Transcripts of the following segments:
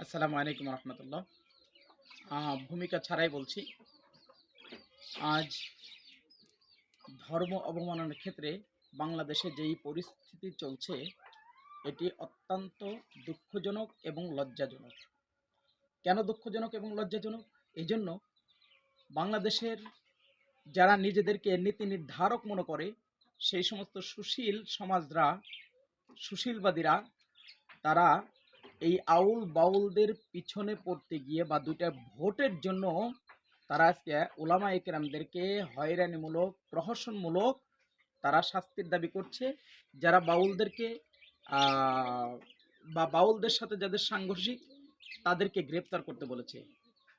আসসালামু আলাইকুম রহমতুল্লাহ। ভূমিকা ছাড়াই বলছি। আজ ধর্ম অবমাননার ক্ষেত্রে বাংলাদেশে যেই পরিস্থিতি চলছে, এটি অত্যন্ত দুঃখজনক এবং লজ্জাজনক। কেন দুঃখজনক এবং লজ্জাজনক? এই জন্য, বাংলাদেশের যারা নিজেদেরকে নীতি নির্ধারক মনে করে, সেই সমস্ত সুশীল সমাজরা, সুশীলবাদীরা, তারা এই আউল বাউলদের পিছনে পড়তে গিয়ে বা দুইটা ভোটের জন্য তারা আজকে ওলামা একরামদেরকে হয়রানিমূলক, প্রহসনমূলক তারা শাস্তির দাবি করছে। যারা বাউলদেরকে বা বাউলদের সাথে যাদের সাংঘর্ষিক, তাদেরকে গ্রেপ্তার করতে বলেছে।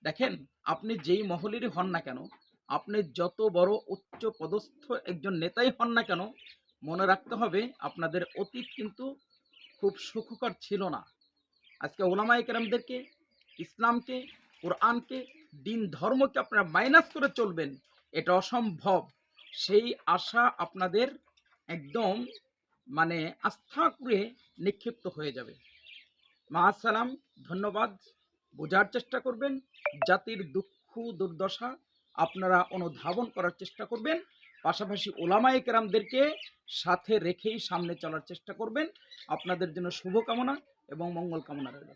দেখেন, আপনি যেই মহলেরই হন না কেন, আপনি যত বড় উচ্চ পদস্থ একজন নেতাই হন না কেন, মনে রাখতে হবে আপনাদের অতীত কিন্তু খুব সুখকর ছিল না। আজকে ওলামায়ে কেরামদেরকে, ইসলামকে, কোরআনকে, দিন ধর্মকে আপনারা মাইনাস করে চলবেন, এটা অসম্ভব। সেই আশা আপনাদের একদম আস্থা করে নিক্ষিপ্ত হয়ে যাবে। মাআসসালাম, ধন্যবাদ। বোঝার চেষ্টা করবেন, জাতির দুঃখ দুর্দশা আপনারা অনুধাবন করার চেষ্টা করবেন, পাশাপাশি ওলামায়ে কেরামদেরকে সাথে রেখেই সামনে চলার চেষ্টা করবেন। আপনাদের জন্য শুভকামনা এবং মঙ্গল কামনা রইল।